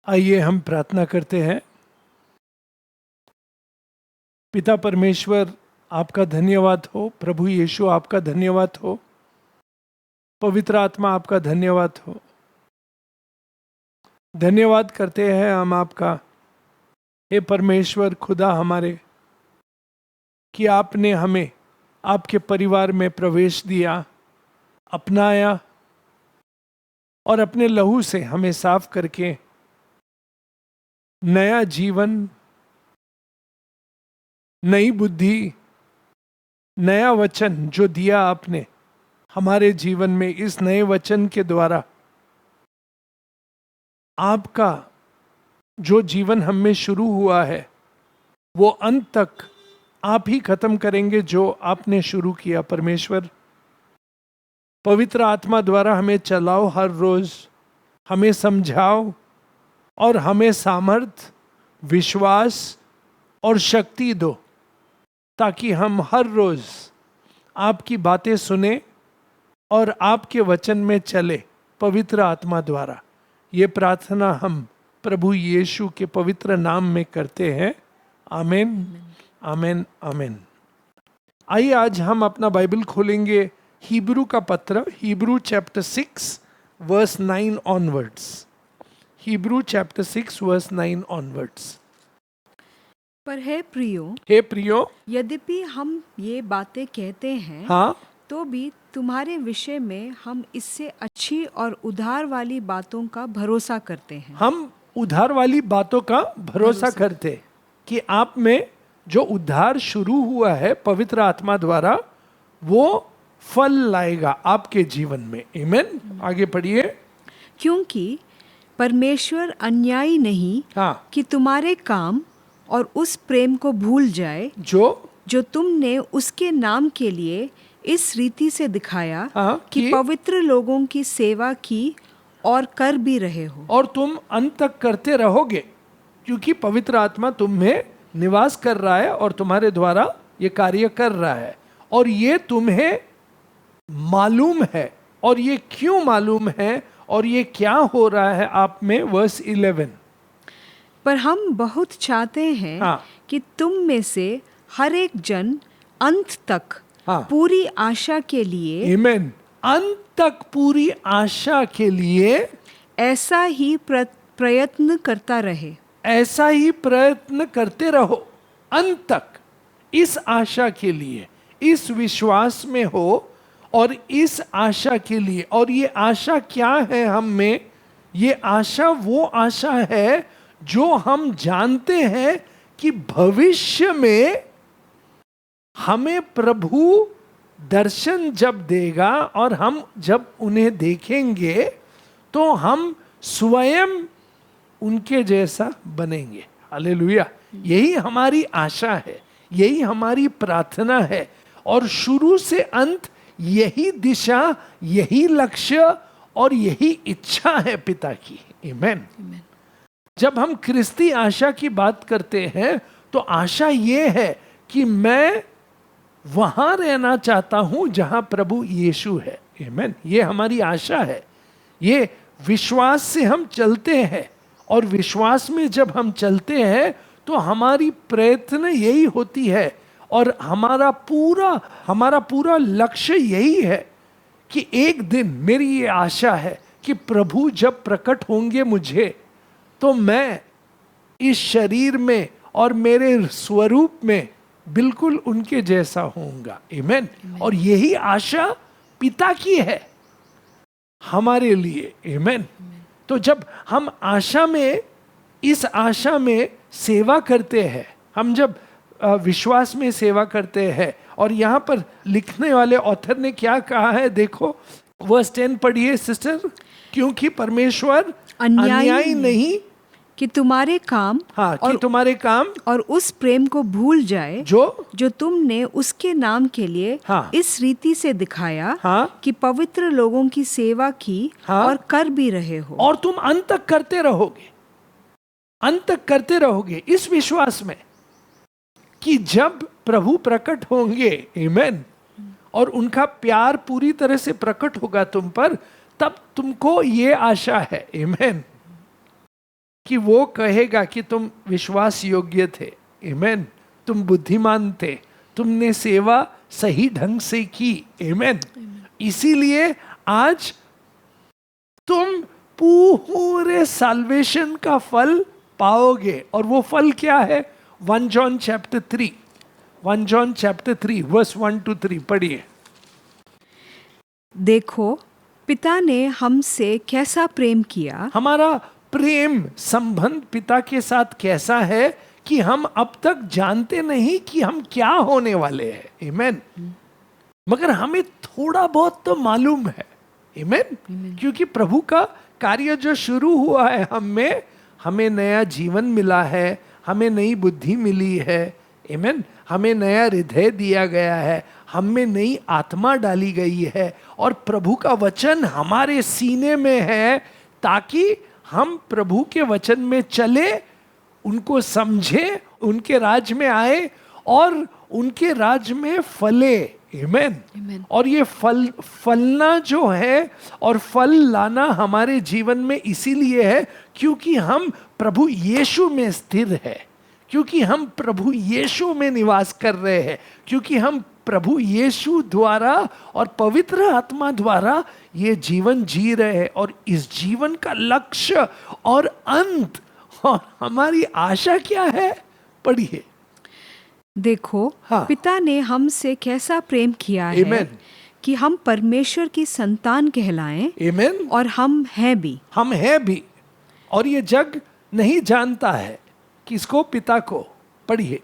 आइए हम प्रार्थना करते हैं। पिता परमेश्वर, आपका धन्यवाद हो। प्रभु यीशु, आपका धन्यवाद हो। पवित्र आत्मा, आपका धन्यवाद हो। धन्यवाद करते हैं हम आपका, हे परमेश्वर खुदा हमारे, कि आपने हमें आपके परिवार में प्रवेश दिया, अपनाया और अपने लहू से हमें साफ करके नया जीवन, नई बुद्धि, नया वचन जो दिया आपने हमारे जीवन में, इस नए वचन के द्वारा आपका जो जीवन हम में शुरू हुआ है वो अंत तक आप ही खत्म करेंगे जो आपने शुरू किया। परमेश्वर, पवित्र आत्मा द्वारा हमें चलाओ, हर रोज हमें समझाओ और हमें सामर्थ, विश्वास और शक्ति दो, ताकि हम हर रोज आपकी बातें सुने और आपके वचन में चले पवित्र आत्मा द्वारा। ये प्रार्थना हम प्रभु यीशु के पवित्र नाम में करते हैं। आमीन, आमीन, आमीन। आइए आज हम अपना बाइबल खोलेंगे हिब्रू का पत्र, Hebrew chapter 6 verse 9 onwards. Hebrew chapter 6 verse 9 onwards. पर हे प्रियो, यद्यपि हम ये बातें कहते हैं, हाँ, तो भी तुम्हारे विषय में हम इससे अच्छी और उधार वाली बातों का भरोसा करते हैं। हम उद्धार वाली बातों का भरोसा करते कि आप में जो उद्धार शुरू हुआ है पवित्र आत्मा द्वारा, वो फल लाएगा आपके जीवन में। आमीन। आगे पढ़िए। क्योंकि परमेश्वर अन्यायी नहीं, हाँ, कि तुम्हारे काम और उस प्रेम को भूल जाए जो तुमने उसके नाम के लिए इस रीति से दिखाया, हाँ, कि पवित्र लोगों की सेवा की और कर भी रहे हो। और तुम अंत तक करते रहोगे, क्योंकि पवित्र आत्मा तुम में निवास कर रहा है और तुम्हारे द्वारा ये कार्य कर रहा है। और ये तुम्हें मालूम है। और ये क्यों मालूम है और ये क्या हो रहा है आप में? वर्स 11। पर हम बहुत चाहते हैं, हाँ, कि तुम में से हर एक जन अंत तक, हाँ, पूरी आशा के लिए, आमीन, अंत तक पूरी आशा के लिए ऐसा ही प्रयत्न करता रहे। ऐसा ही प्रयत्न करते रहो अंत तक। इस आशा के लिए, इस विश्वास में हो और इस आशा के लिए। और ये आशा क्या है हम में? ये आशा वो आशा है जो हम जानते हैं कि भविष्य में हमें प्रभु दर्शन जब देगा और हम जब उन्हें देखेंगे तो हम स्वयं उनके जैसा बनेंगे। हालेलुया। यही हमारी आशा है, यही हमारी प्रार्थना है। और शुरू से अंत यही दिशा, यही लक्ष्य और यही इच्छा है पिता की। आमीन। जब हम क्रिस्ती आशा की बात करते हैं तो आशा ये है कि मैं वहां रहना चाहता हूं जहां प्रभु यीशु है। आमीन। ये हमारी आशा है। ये विश्वास से हम चलते हैं और विश्वास में जब हम चलते हैं तो हमारी प्रयत्न यही होती है और हमारा पूरा लक्ष्य यही है कि एक दिन, मेरी ये आशा है कि प्रभु जब प्रकट होंगे मुझे, तो मैं इस शरीर में और मेरे स्वरूप में बिल्कुल उनके जैसा होऊंगा। आमीन। और यही आशा पिता की है हमारे लिए। आमीन। तो जब हम आशा में, इस आशा में सेवा करते हैं, हम जब विश्वास में सेवा करते हैं, और यहाँ पर लिखने वाले ऑथर ने क्या कहा है देखो, वर्स 10 पढ़िए सिस्टर। क्योंकि परमेश्वर अन्यायी नहीं, कि तुम्हारे काम, हाँ, कि तुम्हारे काम और उस प्रेम को भूल जाए जो तुमने उसके नाम के लिए, हाँ, इस रीति से दिखाया, हाँ, कि पवित्र लोगों की सेवा की, हाँ, और कर भी रहे हो। और तुम अंत तक करते रहोगे, अंत तक करते रहोगे इस विश्वास में कि जब प्रभु प्रकट होंगे, आमीन, और उनका प्यार पूरी तरह से प्रकट होगा तुम पर, तब तुमको ये आशा है। आमीन। कि वो कहेगा कि तुम विश्वास योग्य थे, आमेन, तुम बुद्धिमान थे, तुमने सेवा सही ढंग से की, आमेन, इसीलिए आज तुम पूरे साल्वेशन का फल पाओगे। और वो फल क्या है? 1 John chapter 3, 1 John chapter 3 verse 1 to 3 पढ़िए। देखो पिता ने हमसे कैसा प्रेम किया। हमारा प्रेम संबंध पिता के साथ कैसा है कि हम अब तक जानते नहीं कि हम क्या होने वाले हैं, आमेन, मगर हमें थोड़ा बहुत तो मालूम है, आमेन, क्योंकि प्रभु का कार्य जो शुरू हुआ है हमें नया जीवन मिला है, हमें नई बुद्धि मिली है, आमेन, हमें नया हृदय दिया गया है, हमें नई आत्मा डाली गई है, और प्रभु का वचन हमारे सीने में है ताकि हम प्रभु के वचन में चले, उनको समझे, उनके राज में आए और उनके राज में फले, आमेन। और ये फलना जो है और फल लाना हमारे जीवन में इसीलिए है क्योंकि हम प्रभु यीशु में स्थिर है, क्योंकि हम प्रभु यीशु में निवास कर रहे हैं, क्योंकि हम प्रभु यीशु द्वारा और पवित्र आत्मा द्वारा ये जीवन जी रहे हैं। और इस जीवन का लक्ष्य और अंत और हमारी आशा क्या है? पढ़िए। देखो पिता ने हमसे कैसा प्रेम किया है कि हम परमेश्वर की संतान कहलाएं, आमेन, और हम हैं भी। और ये जग नहीं जानता है किसको? पिता को। पढ़िए।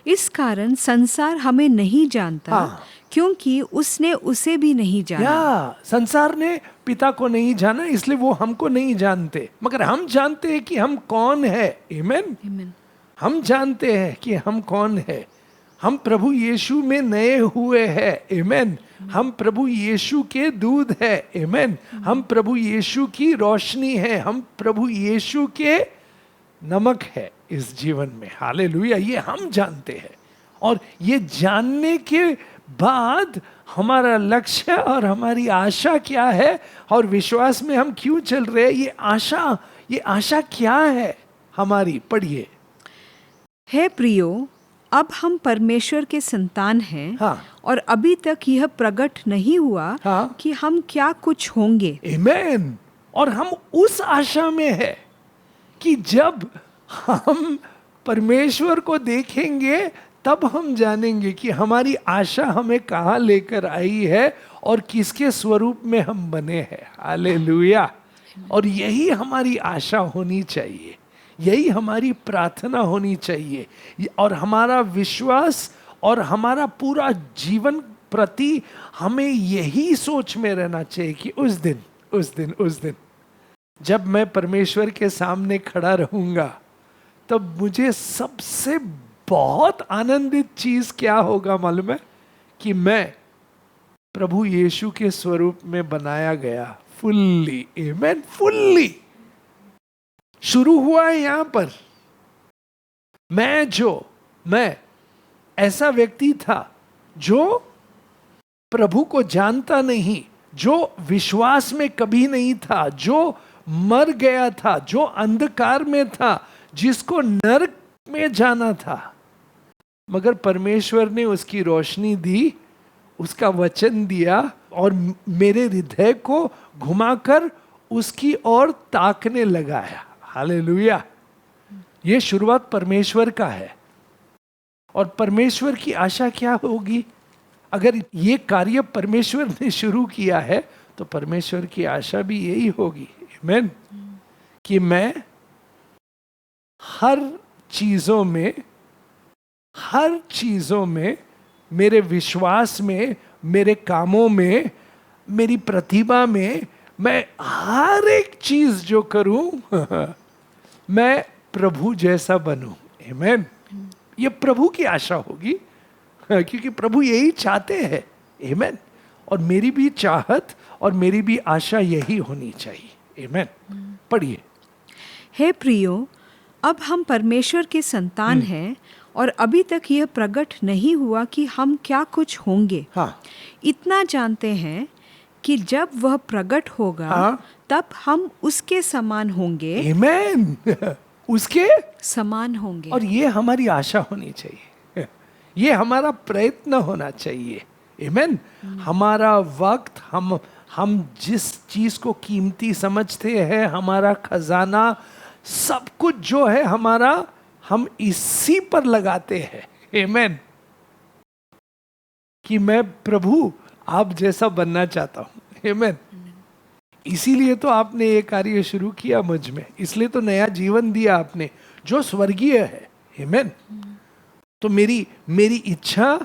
इस कारण संसार हमें नहीं जानता, क्योंकि उसने उसे भी नहीं जाना। संसार ने पिता को नहीं जाना, इसलिए वो हमको नहीं जानते, मगर हम जानते हैं कि हम कौन है, आमेन। हम जानते हैं कि हम कौन है। हम प्रभु यीशु में नए हुए हैं, आमेन। हम प्रभु यीशु के दूध है, आमेन। हम प्रभु यीशु की रोशनी है, हम प्रभु यीशु के नमक है इस जीवन में, हालेलुया। ये हम जानते हैं, और ये जानने के बाद हमारा लक्ष्य और हमारी आशा क्या है और विश्वास में हम क्यों चल रहे हैं, ये आशा क्या है हमारी? पढ़िए। हे प्रियो, अब हम परमेश्वर के संतान हैं, और अभी तक यह प्रकट नहीं हुआ कि हम क्या कुछ होंगे, आमेन। और हम उस आशा में है कि जब हम परमेश्वर को देखेंगे तब हम जानेंगे कि हमारी आशा हमें कहाँ लेकर आई है और किसके स्वरूप में हम बने हैं, हालेलुया। और यही हमारी आशा होनी चाहिए, यही हमारी प्रार्थना होनी चाहिए, और हमारा विश्वास और हमारा पूरा जीवन प्रति हमें यही सोच में रहना चाहिए कि उस दिन जब मैं परमेश्वर के सामने खड़ा रहूंगा तब मुझे सबसे बहुत आनंदित चीज क्या होगा मालूम है? कि मैं प्रभु यीशु के स्वरूप में बनाया गया फुल्ली, आमेन, फुल्ली। शुरू हुआ है यहां पर। मैं ऐसा व्यक्ति था जो प्रभु को जानता नहीं, जो विश्वास में कभी नहीं था, जो मर गया था, जो अंधकार में था, जिसको नरक में जाना था, मगर परमेश्वर ने उसकी रोशनी दी, उसका वचन दिया और मेरे हृदय को घुमाकर उसकी ओर ताकने लगाया, हालेलुया। ये शुरुआत परमेश्वर का है, और परमेश्वर की आशा क्या होगी? अगर ये कार्य परमेश्वर ने शुरू किया है तो परमेश्वर की आशा भी यही होगी, आमेन, कि मैं हर चीजों में मेरे विश्वास में, मेरे कामों में, मेरी प्रतिभा में, मैं हर एक चीज जो करूं मैं प्रभु जैसा बनूं, आमेन। ये प्रभु की आशा होगी, क्योंकि प्रभु यही चाहते हैं, आमेन। और मेरी भी चाहत और मेरी भी आशा यही होनी चाहिए, आमेन। पढ़िए। हे प्रियो, अब हम परमेश्वर के संतान हैं, और अभी तक यह प्रकट नहीं हुआ कि हम क्या कुछ होंगे। इतना जानते हैं कि जब वह प्रकट होगा तब हम उसके समान होंगे। आमेन। उसके समान होंगे। और ये हमारी आशा होनी चाहिए, ये हमारा प्रयत्न होना चाहिए। आमेन। हमारा वक्त, हम जिस चीज को कीमती समझते हैं, हमारा खजाना, सब कुछ जो है हमारा, हम इसी पर लगाते हैं। आमेन। कि मैं प्रभु आप जैसा बनना चाहता हूं। आमेन। इसीलिए तो आपने ये कार्य शुरू किया मुझ में, इसलिए तो नया जीवन दिया आपने जो स्वर्गीय है। आमेन। तो मेरी इच्छा,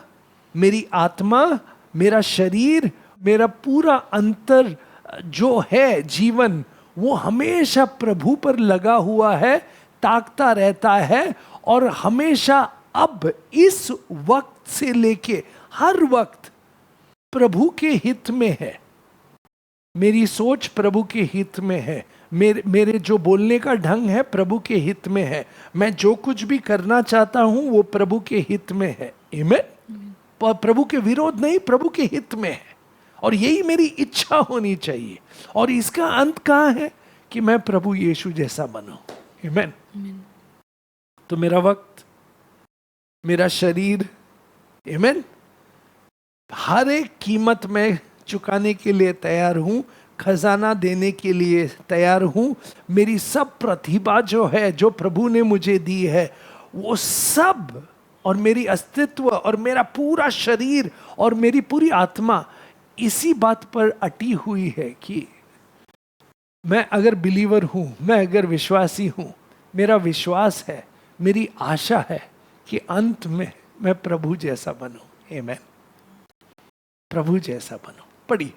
मेरी आत्मा, मेरा शरीर, मेरा पूरा अंतर जो है जीवन, वो हमेशा प्रभु पर लगा हुआ है, ताकता रहता है। और हमेशा अब इस वक्त से लेके हर वक्त प्रभु के हित में है। मेरी सोच प्रभु के हित में है, मेरे जो बोलने का ढंग है प्रभु के हित में है, मैं जो कुछ भी करना चाहता हूं वो प्रभु के हित में है। आमीन। प्रभु के विरोध नहीं, प्रभु के हित में है। और यही मेरी इच्छा होनी चाहिए। और इसका अंत कहां है? कि मैं प्रभु यीशु जैसा बनूं। आमीन। तो मेरा वक्त, मेरा शरीर, आमीन, हर एक कीमत में चुकाने के लिए तैयार हूं, खजाना देने के लिए तैयार हूं। मेरी सब प्रतिभा जो है, जो प्रभु ने मुझे दी है, वो सब, और मेरी अस्तित्व और मेरा पूरा शरीर और मेरी पूरी आत्मा इसी बात पर अटी हुई है कि मैं अगर बिलीवर हूं, मैं अगर विश्वासी हूं, मेरा विश्वास है, मेरी आशा है कि अंत में मैं प्रभु जैसा बनूं। आमीन। प्रभु जैसा बनूं। पढ़िए।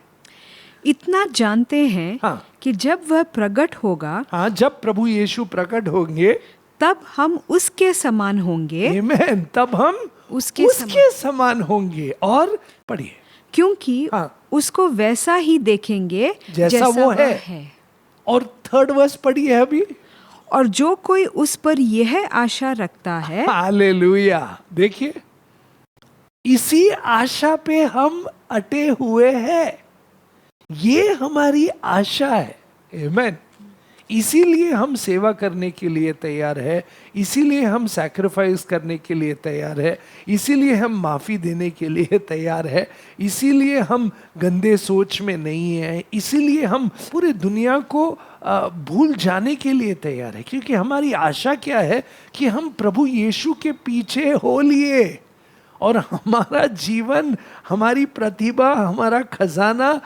इतना जानते हैं कि जब वह प्रकट होगा, जब प्रभु यीशु प्रकट होंगे, तब हम उसके समान होंगे। आमीन। तब हम उसके समान होंगे। और पढ़िए। क्योंकि उसको वैसा ही देखेंगे जैसा वो है। और थर्ड वर्स पढ़िए अभी। और जो कोई उस पर यह आशा रखता है, हालेलुया। देखिए, इसी आशा पे हम अटे हुए हैं। ये हमारी आशा है। आमीन। इसीलिए हम सेवा करने के लिए तैयार है, इसीलिए हम सैक्रिफाइस करने के लिए तैयार है, इसीलिए हम माफी देने के लिए तैयार है, इसीलिए हम गंदे सोच में नहीं है, इसीलिए हम पूरी दुनिया को भूल जाने के लिए तैयार है। क्योंकि हमारी आशा क्या है? कि हम प्रभु यीशु के पीछे हो लिए, और हमारा जीवन, हमारी प्रतिभा, हमारा खजाना,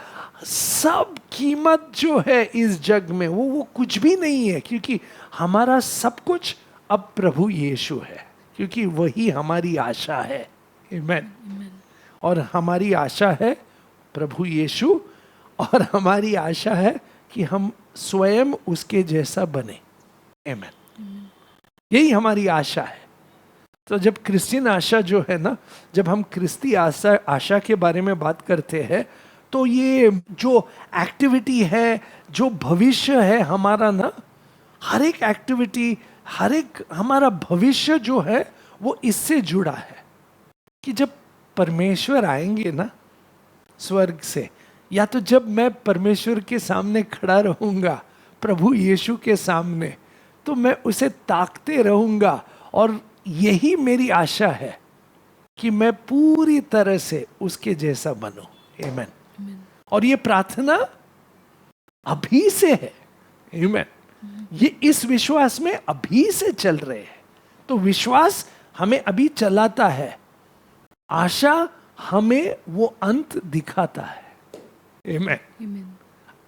सब कीमत जो है इस जग में, वो कुछ भी नहीं है। क्योंकि हमारा सब कुछ अब प्रभु यीशु है, क्योंकि वही हमारी आशा है। आमीन। और हमारी आशा है प्रभु यीशु, और हमारी आशा है कि हम स्वयं उसके जैसा बने। आमीन। यही हमारी आशा है। तो जब क्रिश्चियन आशा जो है ना, जब हम क्रिस्ती आशा के बारे में बात करते हैं, तो ये जो एक्टिविटी है, जो भविष्य है हमारा ना, हर एक एक्टिविटी, हर एक हमारा भविष्य जो है वो इससे जुड़ा है। कि जब परमेश्वर आएंगे ना स्वर्ग से, या तो जब मैं परमेश्वर के सामने खड़ा रहूंगा, प्रभु यीशु के सामने, तो मैं उसे ताकते रहूंगा। और यही मेरी आशा है कि मैं पूरी तरह से उसके जैसा बनूं। आमीन। और ये प्रार्थना अभी से है। आमीन। ये इस विश्वास में अभी से चल रहे हैं। तो विश्वास हमें अभी चलाता है, आशा हमें वो अंत दिखाता है। आमीन।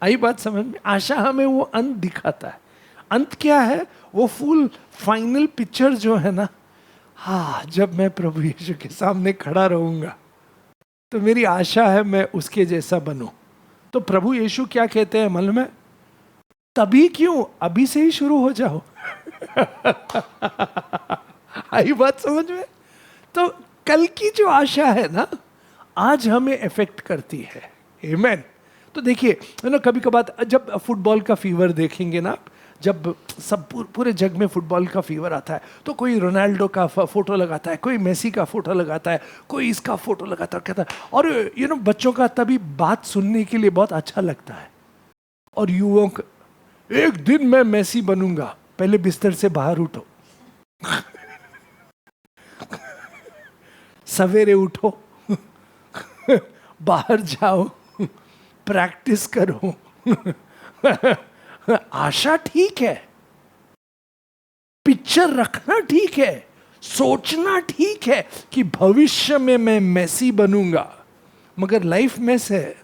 आई बात समझ में? आशा हमें वो अंत दिखाता है। अंत क्या है? वो फुल फाइनल पिक्चर जो है ना, जब मैं प्रभु यीशु के सामने खड़ा रहूंगा, तो मेरी आशा है मैं उसके जैसा बनूं। तो प्रभु यीशु क्या कहते हैं मालूम है? तभी क्यों, अभी से ही शुरू हो जाओ। आई बात समझ में? तो कल की जो आशा है ना, आज हमें इफेक्ट करती है। आमीन। तो देखिए ना, कभी कभार जब फुटबॉल का फीवर देखेंगे ना, जब सब पूरे जग में फुटबॉल का फीवर आता है तो कोई रोनाल्डो का फोटो लगाता है, कोई मेसी का फोटो लगाता है, कोई इसका फोटो लगाता है, कहता है। और बच्चों का तभी बात सुनने के लिए बहुत अच्छा लगता है। और युवाओं को, एक दिन मैं मेसी बनूंगा, पहले बिस्तर से बाहर उठो, सवेरे उठो, बाहर जाओ, प्रैक्टिस करो। आशा ठीक है, पिक्चर रखना ठीक है, सोचना ठीक है कि भविष्य में मैं मेसी बनूंगा, मगर लाइफ मेस है।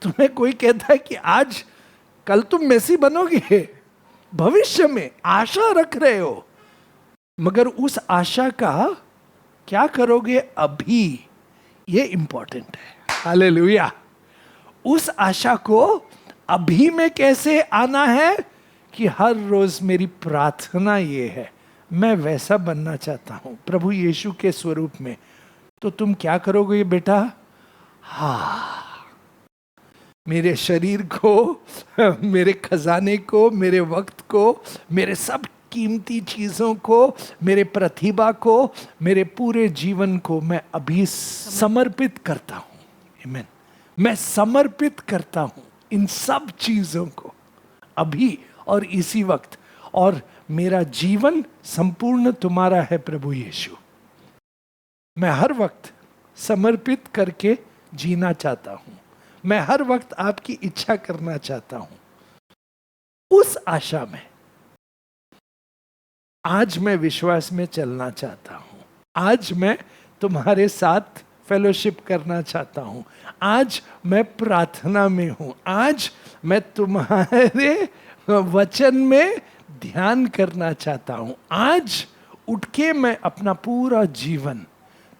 तुम्हें कोई कहता है कि आज कल तुम मेसी बनोगे, भविष्य में आशा रख रहे हो, मगर उस आशा का क्या करोगे अभी, ये इंपॉर्टेंट है। हालेलुया। उस आशा को अभी में कैसे आना है कि हर रोज मेरी प्रार्थना ये है, मैं वैसा बनना चाहता हूं प्रभु यीशु के स्वरूप में। तो तुम क्या करोगे बेटा? मेरे शरीर को, मेरे खजाने को, मेरे वक्त को, मेरे सब कीमती चीजों को, मेरे प्रतिभा को, मेरे पूरे जीवन को मैं अभी समर्पित करता हूं। आमीन। मैं समर्पित करता हूं इन सब चीजों को अभी और इसी वक्त, और मेरा जीवन संपूर्ण तुम्हारा है प्रभु यीशु। मैं हर वक्त समर्पित करके जीना चाहता हूं, मैं हर वक्त आपकी इच्छा करना चाहता हूं। उस आशा में आज मैं विश्वास में चलना चाहता हूं, आज मैं तुम्हारे साथ फेलोशिप करना चाहता हूं, आज मैं प्रार्थना में हूं, आज मैं तुम्हारे वचन में ध्यान करना चाहता हूं, आज उठ के मैं अपना पूरा जीवन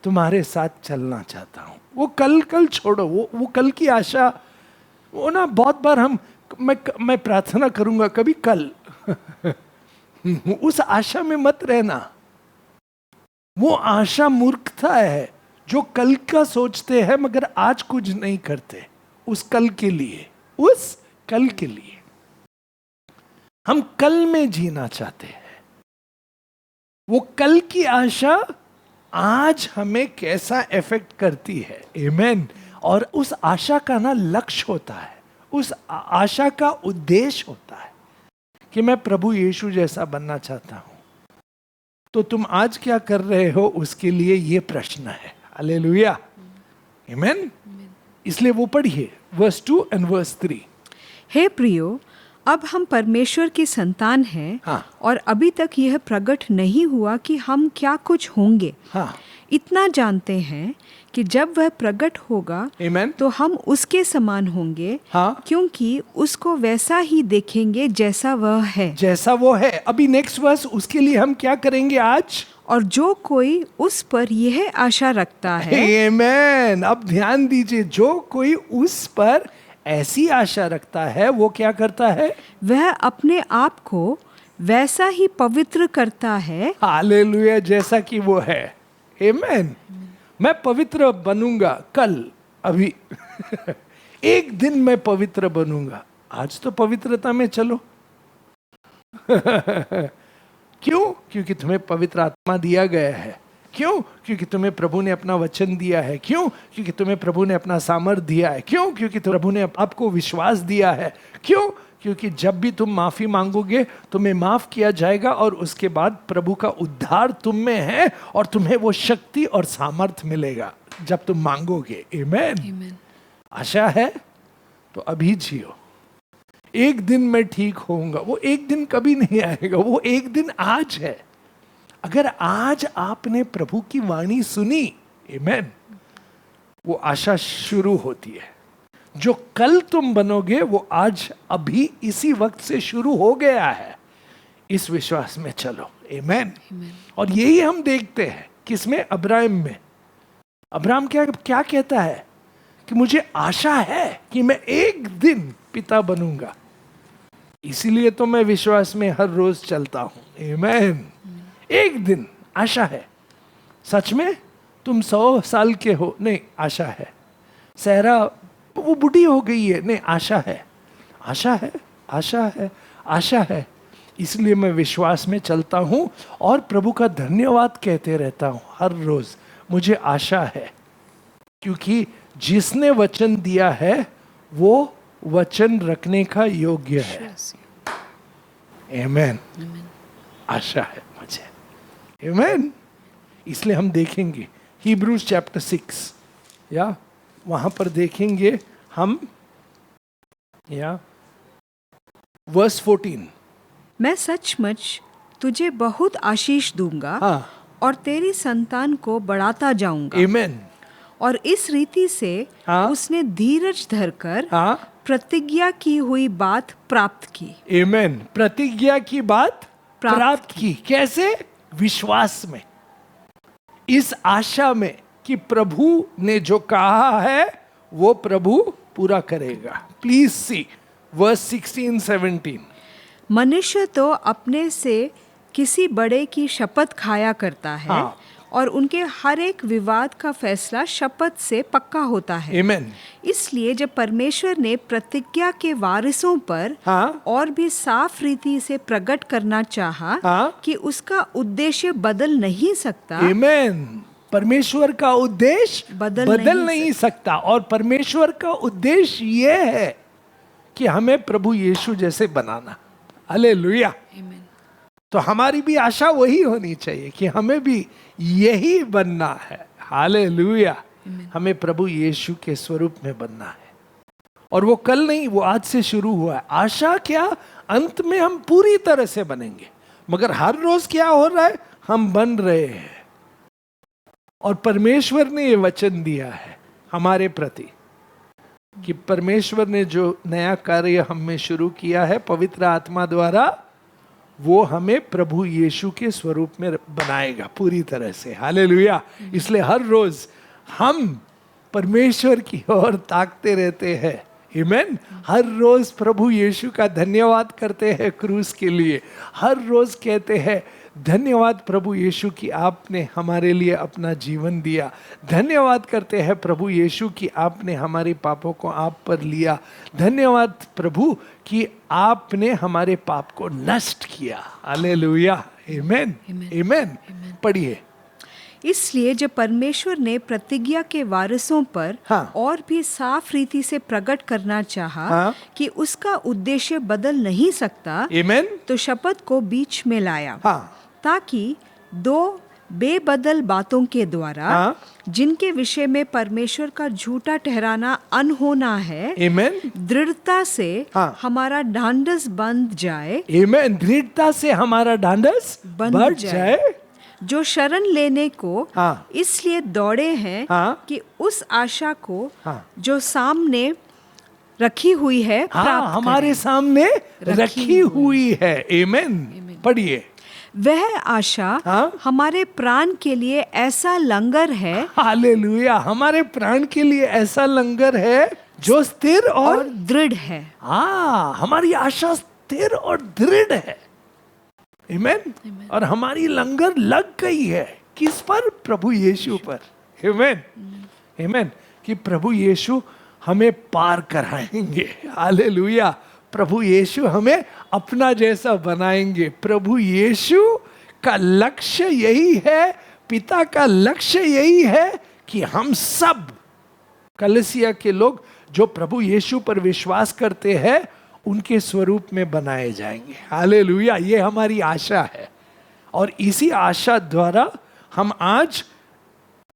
तुम्हारे साथ चलना चाहता हूं। वो कल छोड़ो, वो कल की आशा, वो ना बहुत बार मैं प्रार्थना करूंगा कभी कल। उस आशा में मत रहना, वो आशा मूर्खता है जो कल का सोचते हैं मगर आज कुछ नहीं करते उस कल के लिए। उस कल के लिए हम कल में जीना चाहते हैं। वो कल की आशा आज हमें कैसा इफेक्ट करती है। आमीन। और उस आशा का ना लक्ष्य होता है, उस आशा का उद्देश्य होता है कि मैं प्रभु यीशु जैसा बनना चाहता हूं। तो तुम आज क्या कर रहे हो उसके लिए ये प्रश्न है। हालेलुया। आमीन। इसलिए वो पढ़िए वर्स 2 एंड वर्स 3। हे प्रियो, अब हम परमेश्वर की संतान हैं, और अभी तक यह प्रकट नहीं हुआ कि हम क्या कुछ होंगे। इतना जानते हैं कि जब वह प्रकट होगा तो हम उसके समान होंगे, क्योंकि उसको वैसा ही देखेंगे जैसा वह है। जैसा वो है। अभी नेक्स्ट वर्स, उसके लिए हम क्या करेंगे आज? और जो कोई उस पर यह आशा रखता है। आमीन। अब ध्यान दीजिए, जो कोई उस पर ऐसी आशा रखता है वो क्या करता है? वह अपने आप को वैसा ही पवित्र करता है। हालेलुया। जैसा कि वो है। आमीन। मैं पवित्र बनूंगा कल, अभी। एक दिन मैं पवित्र बनूंगा। आज तो पवित्रता में चलो। क्यों? क्योंकि तुम्हें पवित्र आत्मा दिया गया है। क्यों? क्योंकि तुम्हें प्रभु ने अपना वचन दिया है। क्यों? क्योंकि तुम्हें प्रभु ने अपना सामर्थ दिया है। क्यों? क्योंकि प्रभु ने आपको विश्वास दिया है। क्यों? क्योंकि जब भी तुम माफी मांगोगे तुम्हें माफ किया जाएगा, और उसके बाद प्रभु का उद्धार तुम में है और तुम्हें वो शक्ति और सामर्थ मिलेगा जब तुम मांगोगे। आमीन। आशा है तो अभी जियो। एक दिन मैं ठीक होऊंगा, वो एक दिन कभी नहीं आएगा, वो एक दिन आज है। अगर आज आपने प्रभु की वाणी सुनी, आमीन, वो आशा शुरू होती है। जो कल तुम बनोगे वो आज अभी इसी वक्त से शुरू हो गया है। इस विश्वास में चलो। आमीन। और यही हम देखते हैं किसमें? अब्राहम में। अब्राहम क्या कहता है कि मुझे आशा है कि मैं एक दिन पिता बनूंगा, इसीलिए तो मैं विश्वास में हर रोज चलता हूं। आमीन। एक दिन आशा है। सच में तुम 100 साल के हो? नहीं, आशा है। सहरा वो बूढ़ी हो गई है? नहीं, आशा है। आशा है, आशा है, आशा है। इसलिए मैं विश्वास में चलता हूँ और प्रभु का धन्यवाद कहते रहता हूँ हर रोज। मुझे आशा है क्योंकि जिसने वचन दिया है वो वचन रखने का योग्य है। आमेन। आशा है मुझे। आमेन। इसलिए हम देखेंगे Hebrews chapter 6, या वहां पर देखेंगे हम, या verse 14। मैं सचमुच तुझे बहुत आशीष दूंगा और तेरी संतान को बढ़ाता जाऊंगा। आमेन। और इस रीति से उसने धीरज धरकर प्रतिज्ञा की हुई बात प्राप्त की। आमेन। प्रतिज्ञा की बात प्राप्त की। कैसे? विश्वास में, इस आशा में कि प्रभु ने जो कहा है वो प्रभु पूरा करेगा। Please see verse 16-17। मनुष्य तो अपने से किसी बड़े की शपथ खाया करता है और उनके हर एक विवाद का फैसला शपथ से पक्का होता है। Amen. इसलिए जब परमेश्वर ने प्रतिज्ञा के वारिसों पर और भी साफ रीति से प्रकट करना चाहा कि उसका उद्देश्य बदल नहीं सकता। Amen. परमेश्वर का उद्देश्य बदल नहीं सकता। और परमेश्वर का उद्देश्य ये है कि हमें प्रभु यीशु जैसे बनाना। हालेलुया। तो हमारी भी आशा वही होनी चाहिए कि हमें भी यही बनना है। हालेलुया। हमें प्रभु यीशु के स्वरूप में बनना है। और वो कल नहीं, वो आज से शुरू हुआ है। आशा क्या, अंत में हम पूरी तरह से बनेंगे, मगर हर रोज क्या हो रहा है, हम बन रहे हैं। और परमेश्वर ने ये वचन दिया है हमारे प्रति कि परमेश्वर ने जो नया कार्य हम में शुरू किया है पवित्र आत्मा द्वारा, वो हमें प्रभु यीशु के स्वरूप में बनाएगा पूरी तरह से। हालेलुया। इसलिए हर रोज हम परमेश्वर की ओर ताकते रहते हैं। आमीन। हर रोज प्रभु यीशु का धन्यवाद करते हैं क्रूस के लिए। हर रोज कहते हैं धन्यवाद प्रभु यीशु कि आपने हमारे लिए अपना जीवन दिया। धन्यवाद करते हैं प्रभु यीशु कि आपने हमारे पापों को आप पर लिया। धन्यवाद प्रभु कि आपने हमारे पाप को नष्ट किया। हालेलुया। आमीन। आमीन। पढ़िए। इसलिए जब परमेश्वर ने प्रतिज्ञा के वारिसों पर और भी साफ रीति से प्रकट करना चाहा कि उसका उद्देश्य बदल नहीं सकता, तो शपथ को बीच में लाया ताकि दो बेबदल बातों के द्वारा जिनके विषय में परमेश्वर का झूठा ठहराना अनहोना है, दृढ़ता से हमारा ढांढस बंध जाए। दृढ़ता से हमारा ढांढस बढ़ जाए। जो शरण लेने को इसलिए दौड़े हैं कि उस आशा को जो सामने रखी हुई है प्राप्त हमारे सामने रखी हुई है। आमीन। पढ़िए। वह आशा हमारे प्राण के लिए ऐसा लंगर है। हालेलुया। हमारे प्राण के लिए ऐसा लंगर है जो स्थिर और दृढ़ है। हमारी आशा स्थिर और दृढ़ है। आमीन। और हमारी लंगर लग गई है किस पर? प्रभु यीशु पर। आमीन। आमीन। कि प्रभु यीशु हमें पार कराएंगे। हालेलुया। प्रभु यीशु हमें अपना जैसा बनाएंगे। प्रभु यीशु का लक्ष्य यही है, पिता का लक्ष्य यही है कि हम सब कलीसिया के लोग जो प्रभु यीशु पर विश्वास करते हैं उनके स्वरूप में बनाए जाएंगे। हालेलुया। ये हमारी आशा है। और इसी आशा द्वारा हम आज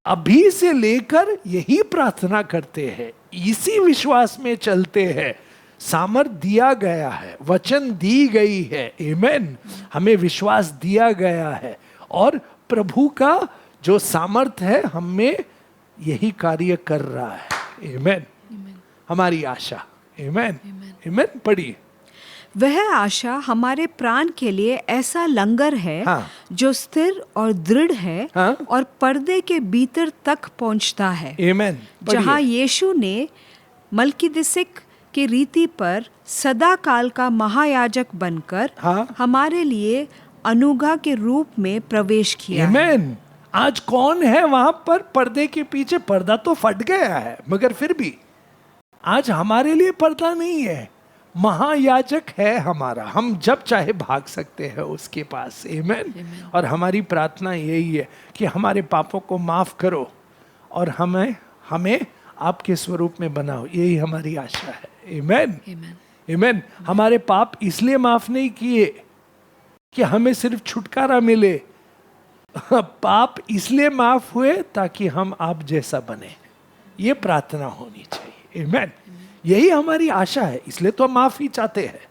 अभी से लेकर यही प्रार्थना करते हैं, इसी विश्वास में चलते हैं। सामर्थ दिया गया है, वचन दी गई है। आमीन। हमें विश्वास दिया गया है और प्रभु का जो सामर्थ है हम में यही कार्य कर रहा है। आमीन। हमारी आशा। आमीन। आमीन। पढ़िए। वह आशा हमारे प्राण के लिए ऐसा लंगर है जो स्थिर और दृढ़ है और पर्दे के भीतर तक पहुंचता है। आमीन। जहां यीशु ने मलकीदिसिक की रीति पर सदा काल का महायाजक बनकर हमारे लिए अनुग्रह के रूप में प्रवेश किया। आमीन। आज कौन है वहां पर पर्दे के पीछे? पर्दा तो फट गया है, मगर फिर भी आज हमारे लिए पर्दा नहीं है। महायाजक है हमारा, हम जब चाहे भाग सकते हैं उसके पास। आमेन। और हमारी प्रार्थना यही है कि हमारे पापों को माफ करो और हमें आपके स्वरूप में बनाओ, यही हमारी आशा है। आमेन। आमेन। हमारे पाप इसलिए माफ नहीं किए कि हमें सिर्फ छुटकारा मिले, पाप इसलिए माफ हुए ताकि हम आप जैसा बने। ये प्रार्थना होनी चाहिए। आमेन। यही हमारी आशा है, इसलिए तो हम माफी चाहते हैं।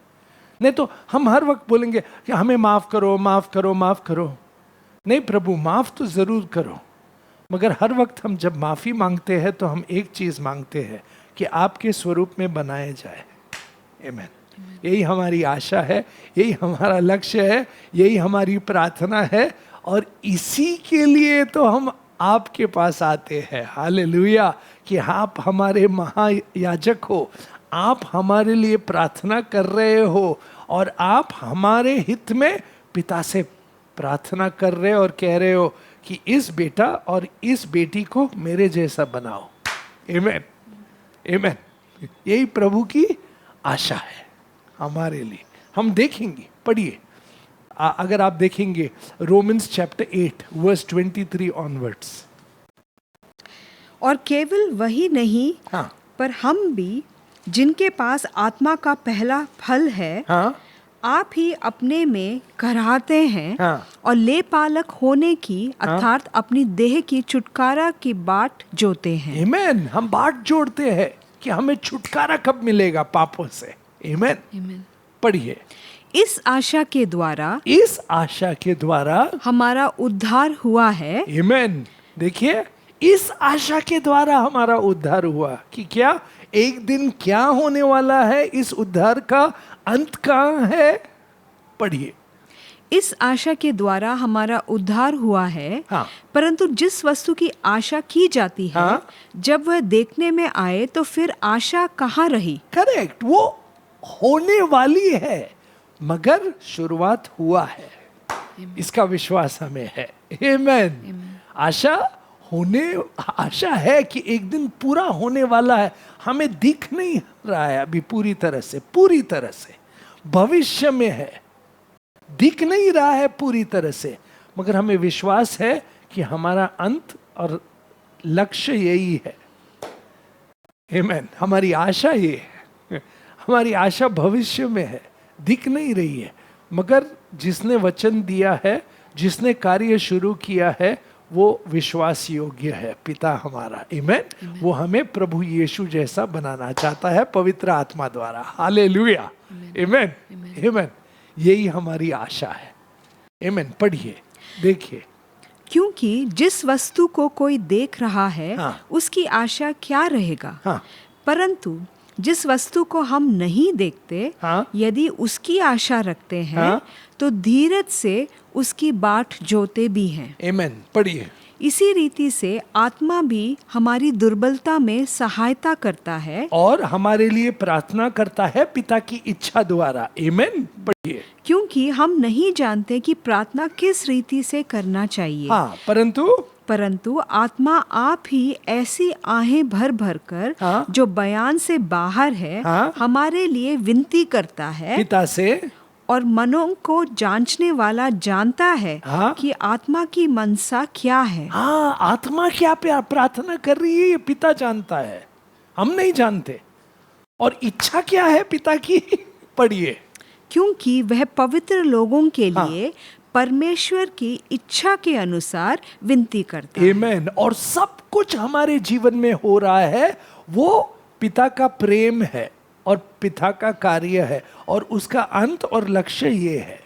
नहीं तो हम हर वक्त बोलेंगे कि हमें माफ करो, माफ करो, माफ करो। नहीं प्रभु, माफ तो जरूर करो, मगर हर वक्त हम जब माफी मांगते हैं तो हम एक चीज मांगते हैं कि आपके स्वरूप में बनाए जाए। आमेन। यही हमारी आशा है, यही हमारा लक्ष्य है, यही हमारी प्रार्थना है, और इसी के लिए तो हम आपके पास आते हैं। हालेलुया। कि आप हमारे महायाजक हो, आप हमारे लिए प्रार्थना कर रहे हो, और आप हमारे हित में पिता से प्रार्थना कर रहे हो और कह रहे हो कि इस बेटा और इस बेटी को मेरे जैसा बनाओ। आमेन। आमेन। यही प्रभु की आशा है हमारे लिए। हम देखेंगे, पढ़िए, अगर आप देखेंगे रोमन्स चैप्टर 8 वर्स 23 ऑनवर्ड्स। और केवल वही नहीं, हाँ, पर हम भी जिनके पास आत्मा का पहला फल है, हाँ, आप ही अपने में कराहते हैं, हाँ, और ले पालक होने की अर्थात अपनी देह की छुटकारा की बाट जोते हैं। आमेन। हम बाट जोड़ते हैं कि हमें छुटकारा कब मिलेगा पापों से। आमेन। पढ़िए, इस आशा के द्वारा, इस आशा के द्वारा हमारा उद्धार हुआ है। आमेन। देखिए, इस आशा के द्वारा हमारा उद्धार हुआ कि क्या एक दिन क्या होने वाला है, इस उद्धार का अंत कहाँ है। पढ़िए, इस आशा के द्वारा हमारा उद्धार हुआ है। हाँ, परंतु जिस वस्तु की आशा की जाती है, हाँ, जब वह देखने में आए तो फिर आशा कहाँ रही। करेक्ट, वो होने वाली है, मगर शुरुआत हुआ है, इसका विश्वास हमें है। आमेन। आशा है कि एक दिन पूरा होने वाला है। हमें दिख नहीं रहा है अभी पूरी तरह से, भविष्य में है, दिख नहीं रहा है पूरी तरह से, मगर हमें विश्वास है कि हमारा अंत और लक्ष्य यही है। आमेन। हमारी आशा ये है, हमारी आशा भविष्य में है, दिख नहीं रही है, मगर जिसने वचन दिया है, जिसने कार्य शुरू किया है, वो विश्वास योग्य है, पिता हमारा। आमेन। वो हमें प्रभु यीशु जैसा बनाना चाहता है पवित्र आत्मा द्वारा। हालेलुया। आमेन। आमेन। यही हमारी आशा है। आमेन। पढ़िए, देखिए, क्योंकि जिस वस्तु को कोई देख रहा है, हाँ, उसकी आशा क्या रहेगा। हाँ, परंतु जिस वस्तु को हम नहीं देखते, हाँ, यदि उसकी आशा रखते हैं, हाँ, तो धीरज से उसकी बाट जोते भी हैं। आमेन। पढ़िए, इसी रीति से आत्मा भी हमारी दुर्बलता में सहायता करता है और हमारे लिए प्रार्थना करता है पिता की इच्छा द्वारा। आमेन। पढ़िए, क्योंकि हम नहीं जानते कि प्रार्थना किस रीति से करना चाहिए। हाँ, परंतु आत्मा आप ही ऐसी आहें भर भर कर, हाँ, जो बयान से बाहर है, हाँ, हमारे लिए विनती करता है पिता से, और मनों को जांचने वाला जानता है, हाँ, कि आत्मा की मनसा क्या है। हाँ, आत्मा क्या प्रार्थना कर रही है ये पिता जानता है, हम नहीं जानते। और इच्छा क्या है पिता की। पढ़िए, क्योंकि वह पवित्र लोगों के हाँ, लिए परमेश्वर की इच्छा के अनुसार विनती करता है। आमेन। और सब कुछ हमारे जीवन में हो रहा है, वो पिता का प्रेम है और पिता का कार्य है, और उसका अंत और लक्ष्य ये है।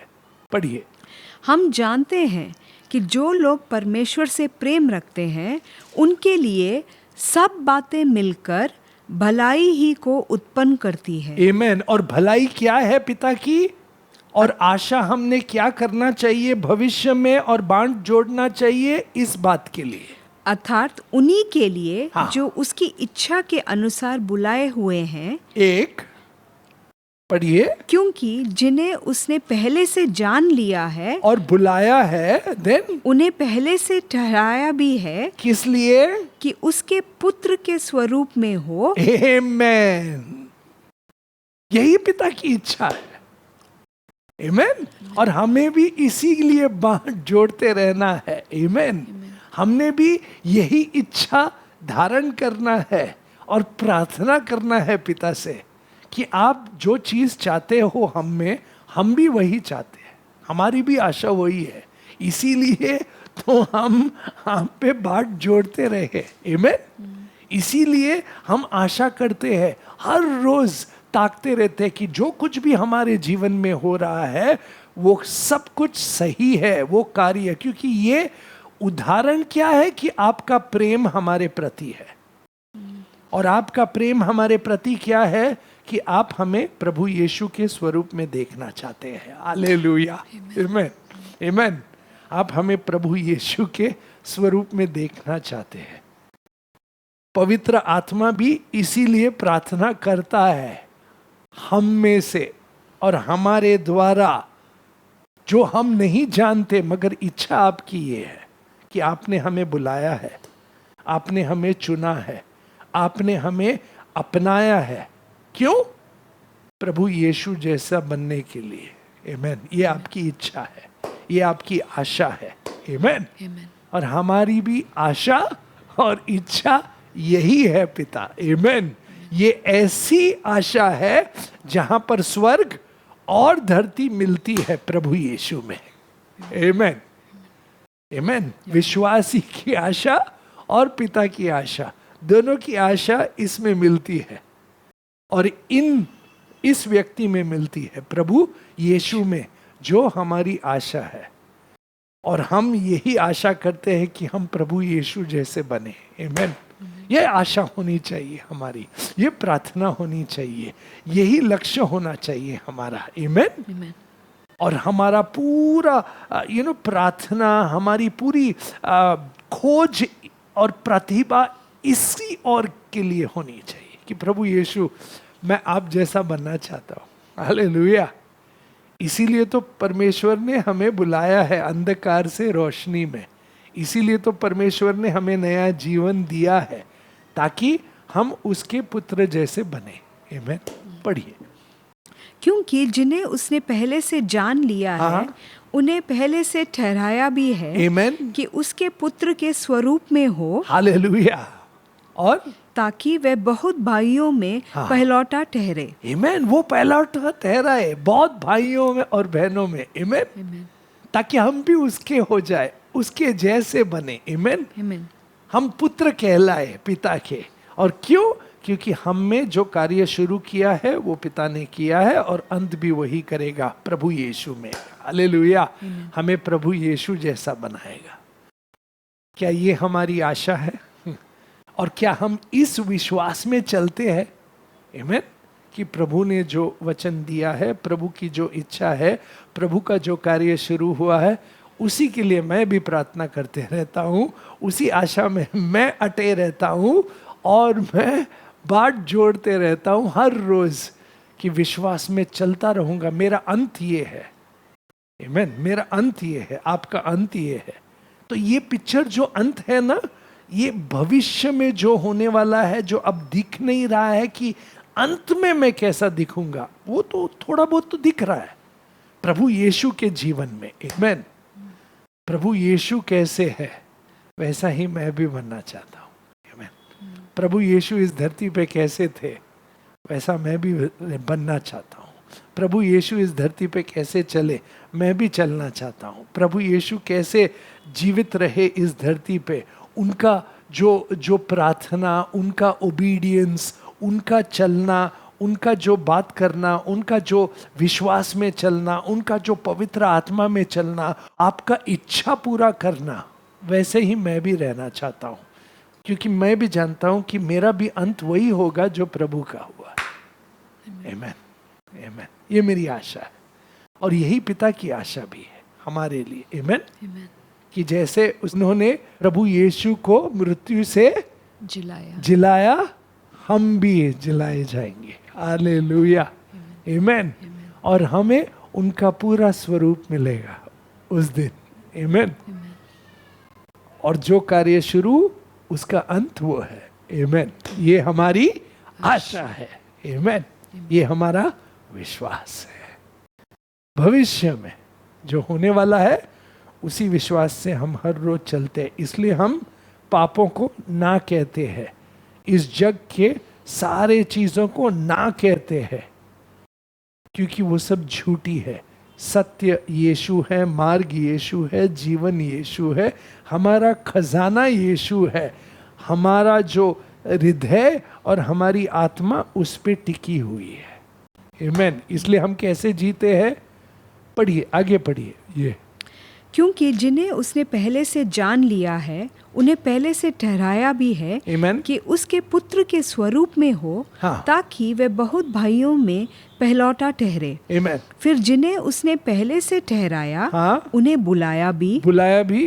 पढ़िए, हम जानते हैं कि जो लोग परमेश्वर से प्रेम रखते हैं, उनके लिए सब बातें मिलकर भलाई ही को उत्पन्न करती है। आमेन। और भलाई क्या है पिता की, और आशा हमने क्या करना चाहिए भविष्य में, और बांट जोड़ना चाहिए इस बात के लिए, अर्थात उन्हीं के लिए, हाँ, जो उसकी इच्छा के अनुसार बुलाए हुए हैं। एक, पढ़िए, क्योंकि जिन्हें उसने पहले से जान लिया है और बुलाया है, देन उन्हें पहले से ठहराया भी है, किस लिए, कि उसके पुत्र के स्वरूप में हो। आमेन। यही पिता की इच्छा है। आमेन। और हमें भी इसीलिए बांह जोड़ते रहना है। आमेन। हमने भी यही इच्छा धारण करना है और प्रार्थना करना है पिता से कि आप जो चीज चाहते हो हम में, हम भी वही चाहते हैं, हमारी भी आशा वही है। इसीलिए तो हम पे बात जोड़ते रहे। आमेन। इसीलिए हम आशा करते हैं, हर रोज ताकते रहते हैं कि जो कुछ भी हमारे जीवन में हो रहा है वो सब कुछ सही है, वो कार्य, क्योंकि ये उदाहरण क्या है कि आपका प्रेम हमारे प्रति है। और आपका प्रेम हमारे प्रति क्या है कि आप हमें प्रभु यीशु के स्वरूप में देखना चाहते हैं। हालेलुया। आमेन। आमेन। आप हमें प्रभु यीशु के स्वरूप में देखना चाहते हैं। पवित्र आत्मा भी इसीलिए प्रार्थना करता है हम में से और हमारे द्वारा, जो हम नहीं जानते, मगर इच्छा आपकी ये है कि आपने हमें बुलाया है, आपने हमें चुना है, आपने हमें अपनाया है। क्यों? प्रभु यीशु जैसा बनने के लिए। आमेन। ये आपकी इच्छा है, ये आपकी आशा है। आमेन। और हमारी भी आशा और इच्छा यही है पिता। आमेन। ये ऐसी आशा है जहां पर स्वर्ग और धरती मिलती है प्रभु यीशु में। आमेन। आमेन। विश्वासी की आशा और पिता की आशा, दोनों की आशा इसमें मिलती है और इस व्यक्ति में मिलती है, प्रभु यीशु में, जो हमारी आशा है। और हम यही आशा करते हैं कि हम प्रभु यीशु जैसे बने। आमेन। ये आशा होनी चाहिए हमारी, ये प्रार्थना होनी चाहिए, यही लक्ष्य होना चाहिए हमारा। आमेन। और हमारा पूरा प्रार्थना, हमारी पूरी खोज और प्रतिभा इसी और के लिए होनी चाहिए कि प्रभु यीशु, मैं आप जैसा बनना चाहता हूँ। हालेलुया। इसीलिए तो परमेश्वर ने हमें बुलाया है अंधकार से रोशनी में। इसीलिए तो परमेश्वर ने हमें नया जीवन दिया है ताकि हम उसके पुत्र जैसे बने। आमेन। पढ़िए। क्योंकि जिन्हें उसने पहले से जान लिया है, उन्हें पहले से ठहराया भी है। आमेन। कि उसके पुत्र के स्वरूप में हो। हालेलुया। और ताकि वह बहुत भाइयों में पहलौटा ठहरे। आमेन। वो पहलौटा ठहरा है बहुत भाइयों में और बहनों में। आमेन। ताकि हम भी उसके हो जाए, उसके जैसे बने। आमेन। आमेन। हम पुत्र कहलाए पिता के। और क्यों? क्योंकि हम में जो कार्य शुरू किया है वो पिता ने किया है और अंत भी वही करेगा प्रभु यीशु में। हालेलुया। हमें प्रभु यीशु जैसा बनाएगा। क्या ये हमारी आशा है? और क्या हम इस विश्वास में चलते हैं? आमेन। कि प्रभु ने जो वचन दिया है, प्रभु की जो इच्छा है, प्रभु का जो कार्य शुरू हुआ है, उसी के लिए मैं भी प्रार्थना करते रहता हूँ, उसी आशा में मैं अटे रहता हूँ और मैं बाट जोड़ते रहता हूँ हर रोज कि विश्वास में चलता रहूंगा। मेरा अंत ये है। आमेन। मेरा अंत ये है, आपका अंत ये है। तो ये पिक्चर जो अंत है ना, ये भविष्य में जो होने वाला है, जो अब दिख नहीं रहा है कि अंत में मैं कैसा दिखूंगा, वो तो थोड़ा बहुत तो दिख रहा है प्रभु यीशु के जीवन में। आमेन। प्रभु यीशु कैसे है वैसा ही मैं भी बनना चाहता हूँ। आमेन। प्रभु यीशु इस धरती पे कैसे थे वैसा मैं भी बनना चाहता हूँ। प्रभु यीशु इस धरती पे कैसे चले मैं भी चलना चाहता हूँ। प्रभु यीशु कैसे जीवित रहे इस धरती पे, उनका जो प्रार्थना, उनका ओबीडियंस, उनका चलना, उनका जो बात करना, उनका जो विश्वास में चलना, उनका जो पवित्र आत्मा में चलना, आपका इच्छा पूरा करना, वैसे ही मैं भी रहना चाहता हूँ। क्योंकि मैं भी जानता हूँ कि मेरा भी अंत वही होगा जो प्रभु का हुआ। आमेन। आमेन। ये मेरी आशा है और यही पिता की आशा भी है हमारे लिए। आमेन। कि जैसे उन्होंने प्रभु यीशु को मृत्यु से जिलाया, हम भी जिलाए जाएंगे। हालेलुया। आमेन। और हमें उनका पूरा स्वरूप मिलेगा उस दिन। आमेन। और जो कार्य शुरू उसका अंत वो है। आमेन। ये हमारी आशा है। आमेन। ये हमारा विश्वास है। भविष्य में जो होने वाला है उसी विश्वास से हम हर रोज चलते हैं। इसलिए हम पापों को ना कहते हैं, इस जग के सारे चीजों को ना कहते हैं, क्योंकि वो सब झूठी है। सत्य यीशु है, मार्ग यीशु है, जीवन यीशु है, हमारा खजाना यीशु है, हमारा जो हृदय और हमारी आत्मा उस पे टिकी हुई है। आमीन। इसलिए हम कैसे जीते हैं? पढ़िए, आगे पढ़िए। ये क्योंकि जिन्हें उसने पहले से जान लिया है उन्हें पहले से ठहराया भी है Amen. कि उसके पुत्र के स्वरूप में हो, हाँ. ताकि वे बहुत भाइयों में पहलौटा ठहरे। Amen. फिर जिन्हें उसने पहले से ठहराया, हाँ. उन्हें बुलाया भी,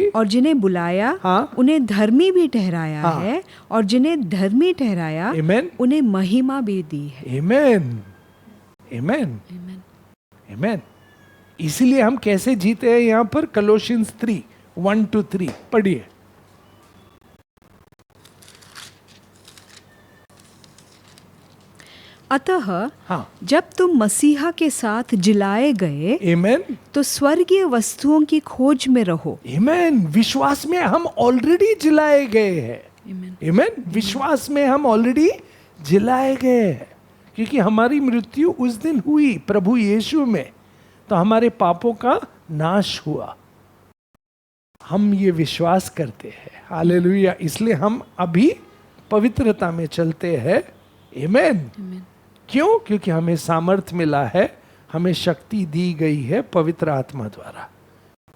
और जिन्हें बुलाया, हाँ. उन्हें धर्मी भी ठहराया, हाँ. है, और जिन्हें धर्मी ठहराया, Amen. उन्हें महिमा भी दी है। Amen. Amen. Amen. इसीलिए हम कैसे जीते हैं यहां पर? कलोशियंस 3:1-3 पढ़िए। अतः हाँ. जब तुम मसीहा के साथ जिलाए गए, Amen. तो स्वर्गीय वस्तुओं की खोज में रहो। Amen. विश्वास में हम ऑलरेडी जिलाए गए हैं। Amen. विश्वास में हम ऑलरेडी जिलाए गए हैं, क्योंकि हमारी मृत्यु उस दिन हुई प्रभु यीशु में, तो हमारे पापों का नाश हुआ। हम ये विश्वास करते हैं। हालेलुया। इसलिए हम अभी पवित्रता में चलते हैं। आमीन। क्यों? क्योंकि हमें सामर्थ मिला है, हमें शक्ति दी गई है पवित्र आत्मा द्वारा।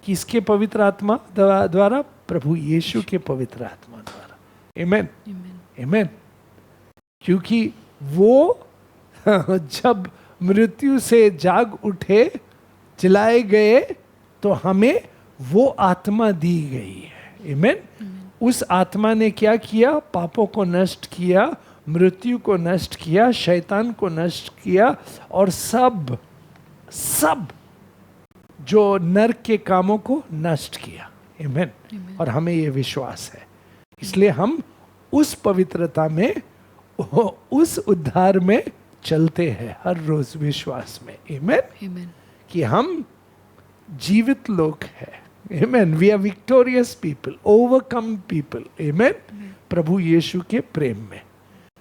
किसके पवित्र आत्मा द्वारा? प्रभु यीशु के पवित्र आत्मा द्वारा। आमीन। आमीन। क्योंकि वो जब मृत्यु से जाग उठे, जिलाए गए, तो हमें वो आत्मा दी गई है। आमीन। उस आत्मा ने क्या किया? पापों को नष्ट किया, मृत्यु को नष्ट किया, शैतान को नष्ट किया, और सब जो नरक के कामों को नष्ट किया। आमीन। और हमें ये विश्वास है, इसलिए हम उस पवित्रता में, उस उद्धार में चलते हैं हर रोज विश्वास में। आमीन। कि हम जीवित लोग हैं। आमीन। We are victorious people, overcome people. आमीन। प्रभु यीशु के प्रेम में।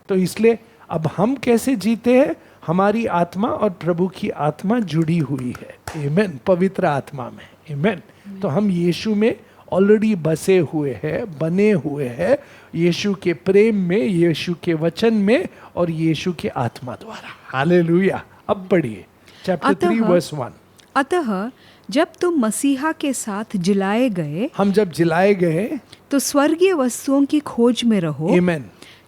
तो इसलिए अब हम कैसे जीते हैं? हमारी आत्मा और प्रभु की आत्मा जुड़ी हुई है। आमीन। पवित्र आत्मा में। आमीन। तो हम यीशु में ऑलरेडी बसे हुए हैं, बने हुए हैं, यीशु के प्रेम में, यीशु के वचन में, और यीशु के आत्मा द्वारा। हालेलुया। अब पढ़िए चैप्टर 3:1। अतः जब तुम मसीहा के साथ जिलाए गए, हम जब जिलाए गए, तो स्वर्गीय वस्तुओं की खोज में रहो। आमीन।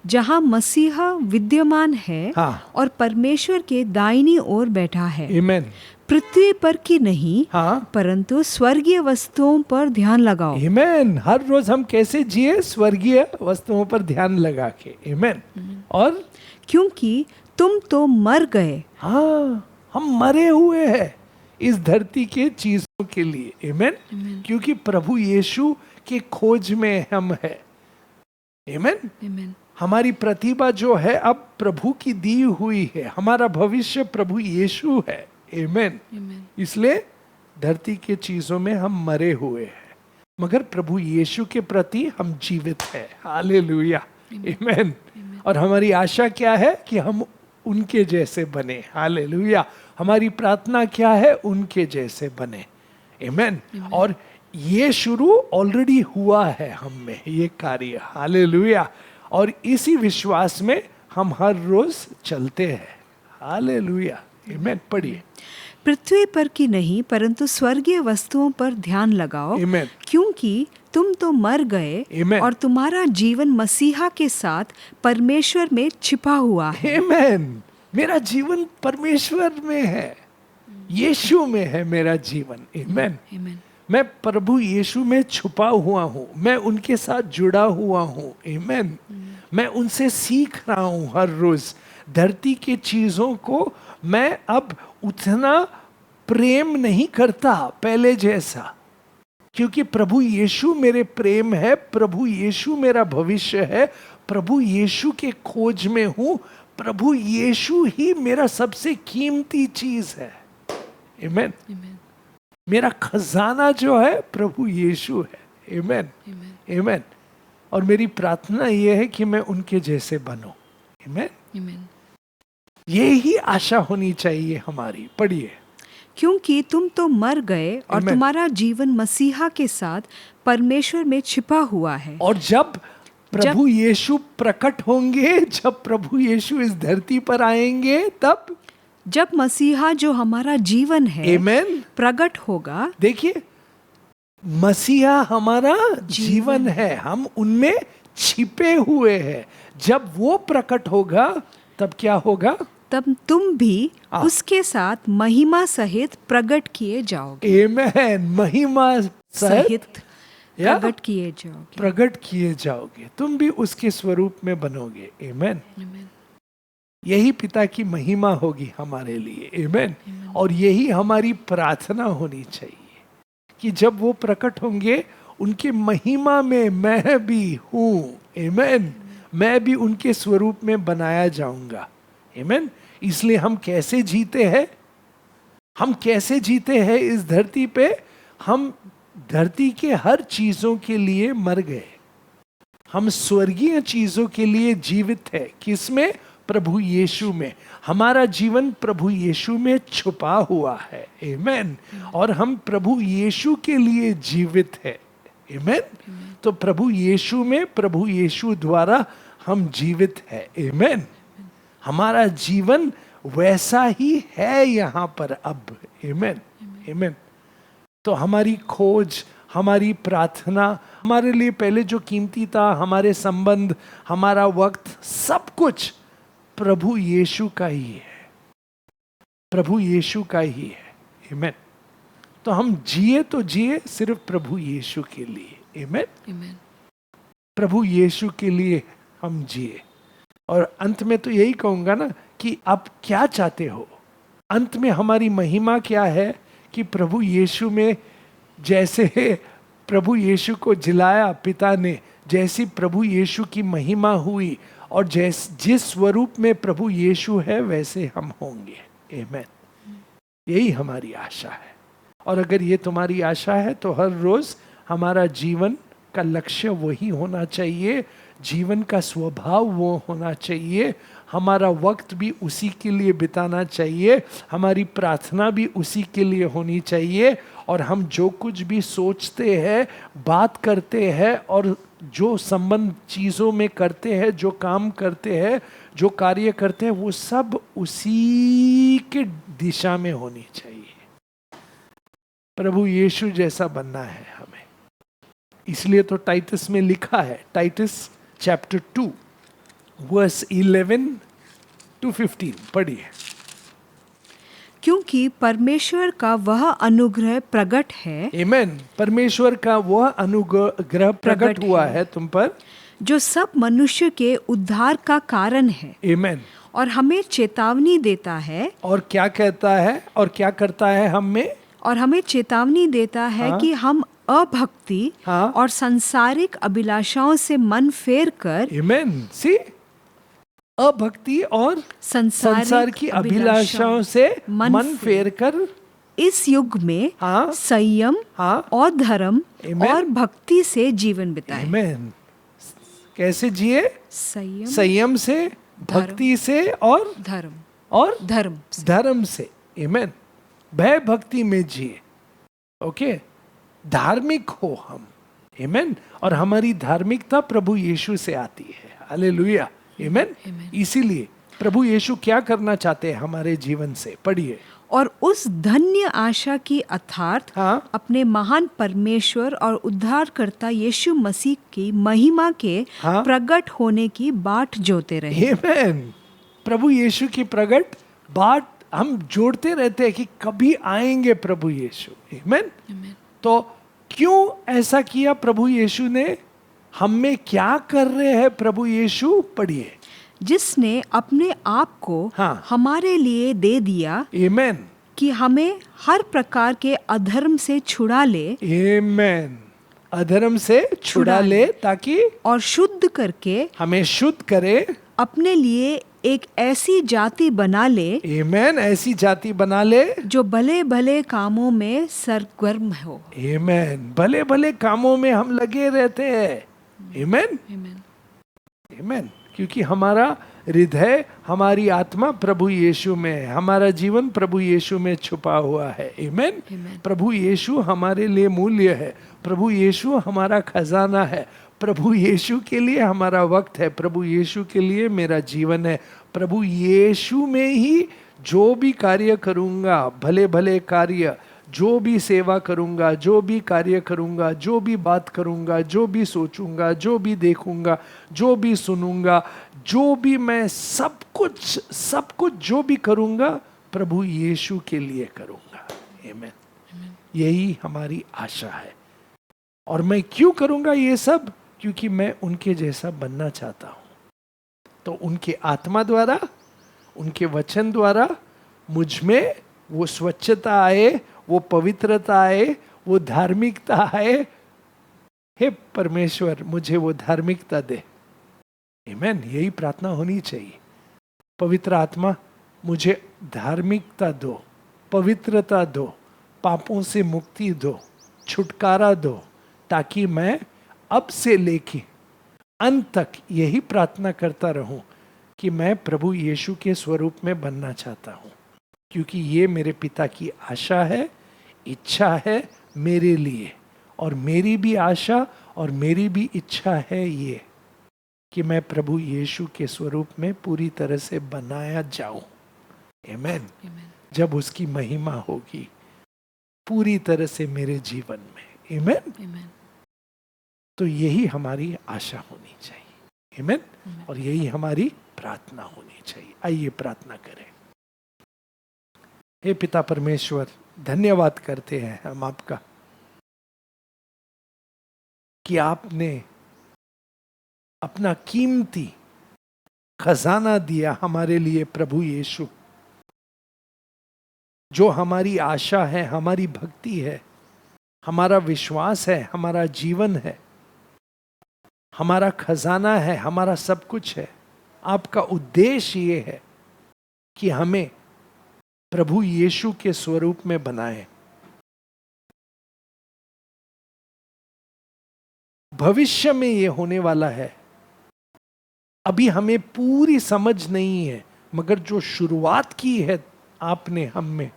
जहाँ मसीहा विद्यमान है, हाँ. और परमेश्वर के दाहिनी ओर बैठा है। आमीन। पृथ्वी पर की नहीं, हाँ. परंतु स्वर्गीय वस्तुओं पर ध्यान लगाओ। आमीन। हर रोज हम कैसे जिए? स्वर्गीय वस्तुओं पर ध्यान लगा के। आमीन। और क्योंकि तुम तो मर गए। हाँ, हम मरे हुए हैं इस धरती के चीजों के लिए। आमीन। क्योंकि प्रभु यीशु के खोज में हम हैं। आमीन। हमारी प्रतिभा जो है अब प्रभु की दी हुई है, हमारा भविष्य प्रभु यीशु है। आमीन। इसलिए धरती के चीजों में हम मरे हुए हैं, मगर प्रभु यीशु के प्रति हम जीवित हैं। हालेलुया। आमीन। और हमारी आशा क्या है? कि हम उनके जैसे बने। हालेलुया। हमारी प्रार्थना क्या है? उनके जैसे बने। आमीन। और ये शुरू ऑलरेडी हुआ है हम में, ये कार्य। हालेलुया। और इसी विश्वास में हम हर रोज चलते हैं। हालेलुया। आमीन। पढ़िए। पृथ्वी पर की नहीं, परंतु स्वर्गीय वस्तुओं पर ध्यान लगाओ। आमीन। क्योंकि तुम तो मर गए, Amen. और तुम्हारा जीवन मसीहा के साथ परमेश्वर में छिपा हुआ है। आमीन। मेरा जीवन परमेश्वर में है, यीशु में है मेरा जीवन। आमीन। मैं प्रभु यीशु में छुपा हुआ हूँ, मैं उनके साथ जुड़ा हुआ हूँ। आमीन। मैं उनसे सीख रहा हूँ हर रोज। धरती के चीजों को मैं अब उतना प्रेम नहीं करता पहले जैसा, क्योंकि प्रभु यीशु मेरे प्रेम है, प्रभु यीशु मेरा भविष्य है, प्रभु यीशु के खोज में हूँ, प्रभु यीशु ही मेरा सबसे कीमती चीज है। आमेन। मेरा खजाना जो है प्रभु यीशु है। आमेन, आमेन। और मेरी प्रार्थना यह है कि मैं उनके जैसे बनूं। आमेन। यही आशा होनी चाहिए हमारी। पढ़िए। क्योंकि तुम तो मर गए और Amen. तुम्हारा जीवन मसीहा के साथ परमेश्वर में छिपा हुआ है। और जब प्रभु यीशु प्रकट होंगे, जब प्रभु यीशु इस धरती पर आएंगे, तब जब मसीहा जो हमारा जीवन है Amen. प्रकट होगा। देखिए, मसीहा हमारा जीवन है, हम उनमें छिपे हुए हैं। जब वो प्रकट होगा तब क्या होगा? तब तुम भी उसके साथ महिमा सहित प्रकट किए जाओगे। आमेन। महिमा सहित प्रकट किए जाओगे। प्रकट किए जाओगे। तुम भी उसके स्वरूप में बनोगे। आमेन। यही पिता की महिमा होगी हमारे लिए। आमेन। और यही हमारी प्रार्थना होनी चाहिए कि जब वो प्रकट होंगे, उनके महिमा में मैं भी हूं। आमेन। मैं भी उनके स्वरूप में बनाया जाऊंगा। आमेन। इसलिए हम कैसे जीते हैं? हम कैसे जीते हैं इस धरती पे? हम धरती के हर चीजों के लिए मर गए। हम स्वर्गीय चीजों के लिए जीवित है। किसमें? प्रभु यीशु में। हमारा जीवन प्रभु यीशु में छुपा हुआ है। आमेन। और हम प्रभु यीशु के लिए जीवित है। आमेन। तो प्रभु यीशु में, प्रभु यीशु द्वारा हम जीवित है। आमेन। हमारा जीवन वैसा ही है यहाँ पर अब। आमेन, आमेन। तो हमारी खोज, हमारी प्रार्थना, हमारे लिए पहले जो कीमती था, हमारे संबंध, हमारा वक्त, सब कुछ प्रभु यीशु का ही है। प्रभु यीशु का ही है। आमेन। तो हम जिए तो जिए सिर्फ प्रभु यीशु के लिए। आमेन। प्रभु यीशु के लिए हम जिए। और अंत में तो यही कहूंगा ना कि आप क्या चाहते हो? अंत में हमारी महिमा क्या है कि प्रभु यीशु में, जैसे प्रभु यीशु को जिलाया पिता ने, जैसी प्रभु यीशु की महिमा हुई और जिस स्वरूप में प्रभु यीशु है वैसे हम होंगे। आमेन। यही हमारी आशा है। और अगर ये तुम्हारी आशा है तो हर रोज हमारा जीवन का लक्ष्य वही होना चाहिए, जीवन का स्वभाव वो होना चाहिए, हमारा वक्त भी उसी के लिए बिताना चाहिए, हमारी प्रार्थना भी उसी के लिए होनी चाहिए। और हम जो कुछ भी सोचते हैं, बात करते हैं और जो संबंध चीज़ों में करते हैं, जो काम करते हैं, जो कार्य करते हैं, वो सब उसी के दिशा में होनी चाहिए। प्रभु यीशु जैसा बनना है हमें। इसलिए तो टाइटस में लिखा है, टाइटस चैप्टर 2 वर्स 11 to 15। पढ़िए। क्योंकि परमेश्वर का वह अनुग्रह प्रकट है। आमेन। परमेश्वर का वह अनुग्रह प्रकट हुआ है तुम पर, जो सब मनुष्य के उद्धार का कारण है। आमेन। और हमें चेतावनी देता है। और क्या कहता है और क्या करता है हमें? और हमें चेतावनी देता है कि हम अभक्ति और सांसारिक अभिलाषाओं से मन फेर कर, आमेन, सी, अभक्ति और संसार की अभिलाषाओं से मन फेर कर इस युग में संयम और धर्म और भक्ति से जीवन बिताएं। आमेन। कैसे जिए? संयम से, भक्ति से और धर्म से। आमेन। भय भक्ति में जिए। ओके, धार्मिक हो हम। आमेन। और हमारी धार्मिकता प्रभु यीशु से आती है। हालेलुया। आमेन। इसीलिए प्रभु यीशु क्या करना चाहते हैं हमारे जीवन से? पढ़िए। और उस धन्य आशा की अर्थात अपने महान परमेश्वर और उद्धारकर्ता यीशु मसीह की महिमा के प्रकट होने की बाट जोते रहे। आमेन। प्रभु यीशु की प्रकट बाट हम जोड़ते रहते हैं कि कभी आएंगे प्रभु यीशु। आमेन। तो क्यों ऐसा किया प्रभु यीशु ने? हम में क्या कर रहे हैं प्रभु यीशु? पढ़िए। जिसने अपने आप को हमारे लिए दे दिया। आमेन। कि हमें हर प्रकार के अधर्म से छुड़ा ले। आमेन। अधर्म से छुड़ा ले ताकि और शुद्ध करके हमें शुद्ध करे, अपने लिए एक ऐसी जाति बना ले, आमेन, ऐसी जाति बना ले जो भले भले कामों में सरगर्म हो। आमेन, भले भले कामों में हम लगे रहते हैं। आमेन, आमेन, क्योंकि हमारा हृदय, हमारी आत्मा प्रभु यीशु में है, हमारा जीवन प्रभु यीशु में छुपा हुआ है। आमेन। प्रभु यीशु हमारे लिए मूल्य है, प्रभु यीशु हमारा खजाना है, प्रभु यीशु के लिए हमारा वक्त है, प्रभु यीशु के लिए मेरा जीवन है। प्रभु यीशु में ही जो भी कार्य करूंगा, भले भले कार्य, जो भी सेवा करूंगा, जो भी कार्य करूंगा, जो भी बात करूंगा, जो भी सोचूंगा, जो भी देखूंगा, जो भी सुनूंगा, जो भी मैं सब कुछ जो भी करूंगा प्रभु यीशु के लिए करूंगा। आमेन। यही हमारी आशा है। और मैं क्यों करूंगा ये सब? क्योंकि मैं उनके जैसा बनना चाहता हूं। तो उनके आत्मा द्वारा, उनके वचन द्वारा मुझ में वो स्वच्छता आए, वो पवित्रता आए, वो धार्मिकता आए। हे परमेश्वर, मुझे वो धार्मिकता दे। आमेन, यही प्रार्थना होनी चाहिए। पवित्र आत्मा, मुझे धार्मिकता दो, पवित्रता दो, पापों से मुक्ति दो, छुटकारा दो, ताकि मैं अब से लेके अंत तक यही प्रार्थना करता रहूं कि मैं प्रभु यीशु के स्वरूप में बनना चाहता हूं। क्योंकि ये मेरे पिता की आशा है, इच्छा है मेरे लिए। और मेरी भी आशा और मेरी भी इच्छा है ये कि मैं प्रभु यीशु के स्वरूप में पूरी तरह से बनाया जाऊं। आमेन। जब उसकी महिमा होगी पूरी तरह से मेरे जीवन में। आमेन। तो यही हमारी आशा होनी चाहिए। आमेन। और यही हमारी प्रार्थना होनी चाहिए। आइए प्रार्थना करें। हे पिता परमेश्वर, धन्यवाद करते हैं हम आपका कि आपने अपना कीमती खजाना दिया हमारे लिए, प्रभु यीशु, जो हमारी आशा है, हमारी भक्ति है, हमारा विश्वास है, हमारा जीवन है, हमारा खजाना है, हमारा सब कुछ है। आपका उद्देश्य ये है कि हमें प्रभु यीशु के स्वरूप में बनाए। भविष्य में ये होने वाला है, अभी हमें पूरी समझ नहीं है, मगर जो शुरुआत की है आपने हम में,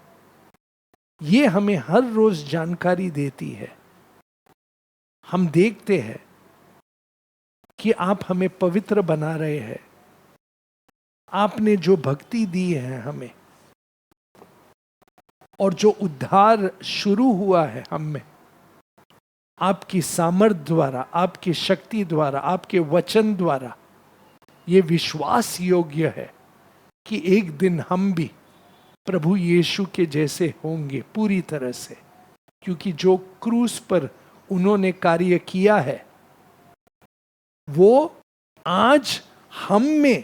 ये हमें हर रोज जानकारी देती है। हम देखते हैं कि आप हमें पवित्र बना रहे हैं। आपने जो भक्ति दी है हमें, और जो उद्धार शुरू हुआ है हम में, आपकी सामर्थ द्वारा, आपकी शक्ति द्वारा, आपके वचन द्वारा, ये विश्वास योग्य है कि एक दिन हम भी प्रभु यीशु के जैसे होंगे पूरी तरह से। क्योंकि जो क्रूस पर उन्होंने कार्य किया है वो आज हम में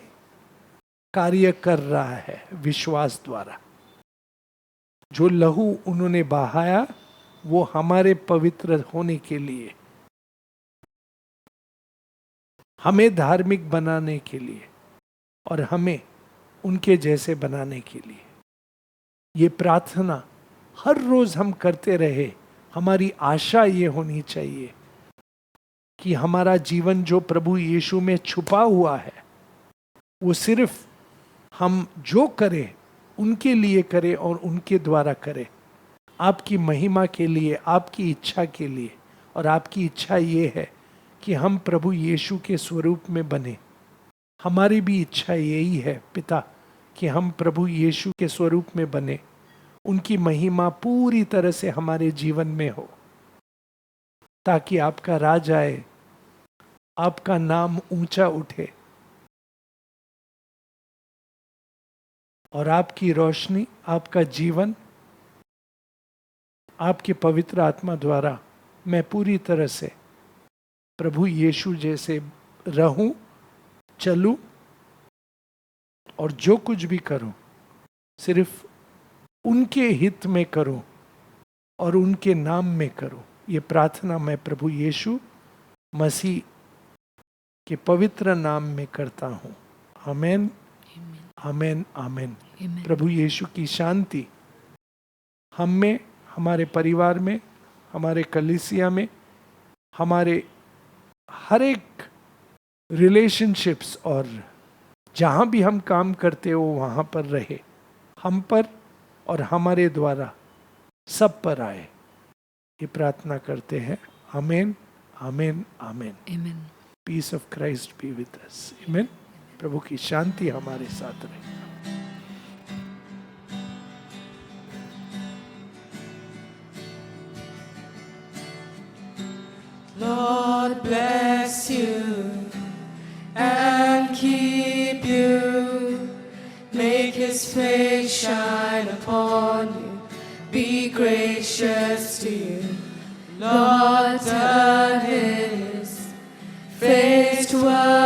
कार्य कर रहा है विश्वास द्वारा। जो लहू उन्होंने बहाया वो हमारे पवित्र होने के लिए, हमें धार्मिक बनाने के लिए और हमें उनके जैसे बनाने के लिए। ये प्रार्थना हर रोज हम करते रहे। हमारी आशा ये होनी चाहिए कि हमारा जीवन जो प्रभु यीशु में छुपा हुआ है, वो सिर्फ हम जो करें उनके लिए करें और उनके द्वारा करें, आपकी महिमा के लिए, आपकी इच्छा के लिए। और आपकी इच्छा ये है कि हम प्रभु यीशु के स्वरूप में बने। हमारी भी इच्छा यही है पिता कि हम प्रभु यीशु के स्वरूप में बने, उनकी महिमा पूरी तरह से हमारे जीवन में हो, ताकि आपका राज आए, आपका नाम ऊंचा उठे और आपकी रोशनी, आपका जीवन, आपके पवित्र आत्मा द्वारा मैं पूरी तरह से प्रभु यीशु जैसे रहूं, चलूं और जो कुछ भी करूं सिर्फ उनके हित में करूं और उनके नाम में करूं। ये प्रार्थना मैं प्रभु यीशु मसीह के पवित्र नाम में करता हूं। आमेन, आमेन आमेन। प्रभु यीशु की शांति हम में, हमारे परिवार में, हमारे कलीसिया में, हमारे हर एक रिलेशनशिप्स और जहाँ भी हम काम करते हो वहाँ पर रहे, हम पर और हमारे द्वारा सब पर आए, ये प्रार्थना करते हैं। Amen amen amen. Peace of Christ be with us. Amen. प्रभु की शांति हमारे साथ रहे। Lord bless you and keep you. Make his face shine upon you. Be gracious to you. Lord turn his face toward